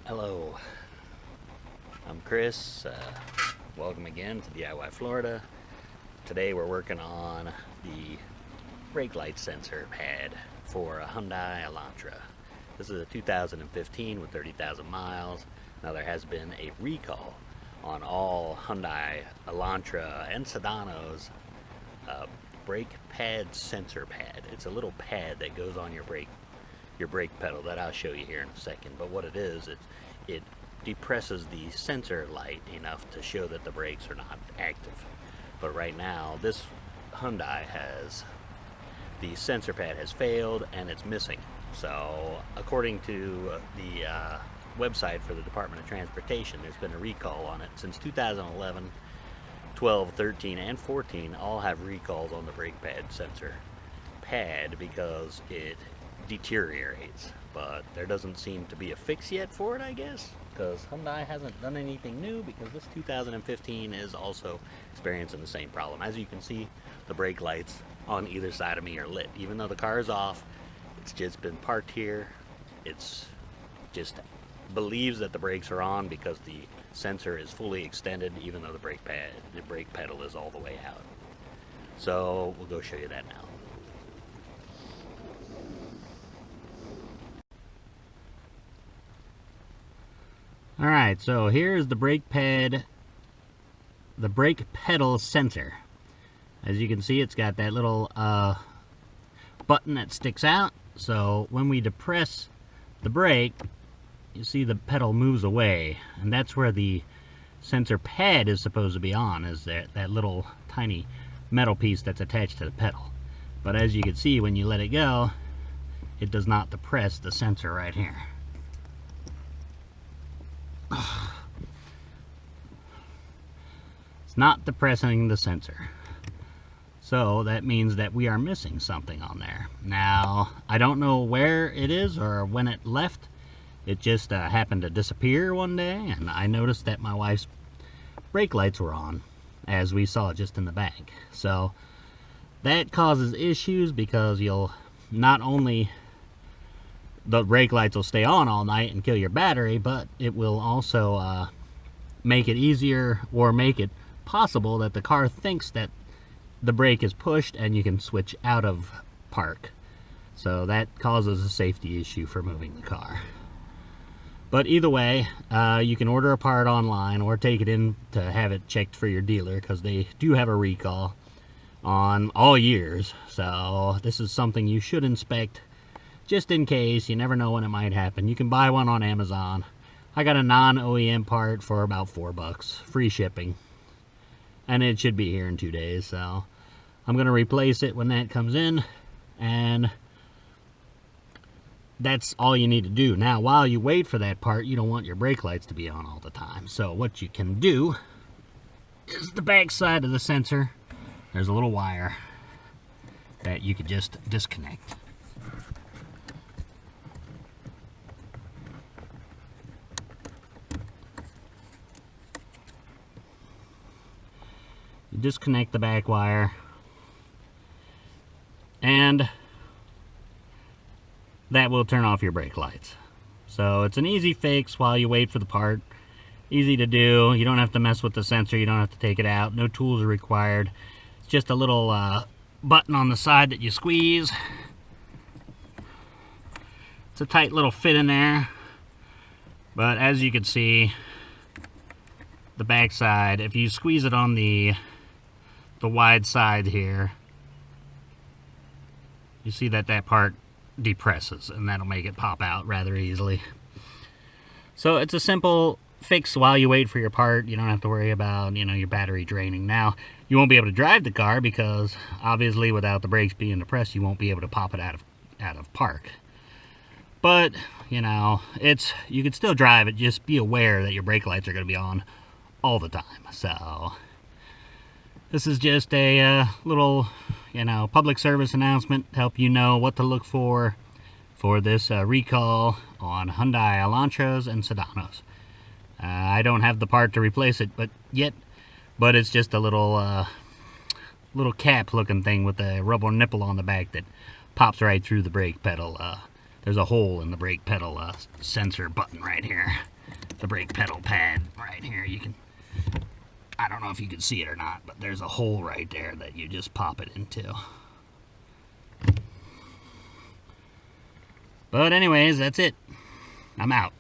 Hello, I'm Chris. Welcome again to DIY Florida. Today we're working on the brake light sensor pad for a Hyundai Elantra. This is a 2015 with 30,000 miles. Now there has been a recall on all Hyundai Elantra and Sedanos brake pad sensor pad. It's a little pad that goes on your brake pedal that I'll show you here in a second. But what it is, it depresses the sensor light enough to show that the brakes are not active. But right now this Hyundai has, the sensor pad has failed and it's missing. So according to the website for the Department of Transportation, there's been a recall on it since 2011. 12, 13, and 14 all have recalls on the brake pad sensor pad because it deteriorates. But there doesn't seem to be a fix yet for it, I guess, because Hyundai hasn't done anything new, because this 2015 is also experiencing the same problem. As you can see, the brake lights on either side of me are lit. Even though the car is off, it's just been parked here. It's just believes that the brakes are on because the sensor is fully extended, even though the brake pedal is all the way out. So we'll go show you that now. Alright, so here's the brake pedal sensor. As you can see, it's got that little button that sticks out. So when we depress the brake, you see the pedal moves away, and that's where the sensor pad is supposed to be on, is that little tiny metal piece that's attached to the pedal. But as you can see, when you let it go, it does not depress the sensor right here. It's not depressing the sensor. So that means that we are missing something on there. Now, I don't know where it is or when it left. It just happened to disappear one day, and I noticed that my wife's brake lights were on, as we saw just in the back. So that causes issues, because you'll not only, the brake lights will stay on all night and kill your battery, but it will also make it easier, or make it possible that the car thinks that the brake is pushed and you can switch out of park. So that causes a safety issue for moving the car. But either way, you can order a part online or take it in to have it checked for your dealer, because they do have a recall on all years. So this is something you should inspect just in case. You never know when it might happen. You can buy one on Amazon. I got a non-OEM part for about $4, free shipping. And it should be here in 2 days. So I'm going to replace it when that comes in. And that's all you need to do. Now, while you wait for that part, you don't want your brake lights to be on all the time. So what you can do is the back side of the sensor, there's a little wire that you could just disconnect. You disconnect the back wire, and that will turn off your brake lights. So it's an easy fix while you wait for the part. Easy to do. You don't have to mess with the sensor. You don't have to take it out. No tools are required. It's just a little button on the side that you squeeze. It's a tight little fit in there. But as you can see, the back side, if you squeeze it on the wide side here, you see that part depresses, and that'll make it pop out rather easily. So it's a simple fix while you wait for your part. You don't have to worry about, your battery draining. Now, you won't be able to drive the car, because obviously without the brakes being depressed, you won't be able to pop it out of park. But you can still drive it. Just be aware that your brake lights are going to be on all the time. So this is just a little public service announcement to help you know what to look for this recall on Hyundai Elantras and Sedanos. I don't have the part to replace it yet, but it's just a little cap looking thing with a rubber nipple on the back that pops right through the brake pedal, there's a hole in the brake pedal sensor button right here. The brake pedal pad right here. You can, I don't know if you can see it or not, but there's a hole right there that you just pop it into. But anyways, that's it. I'm out.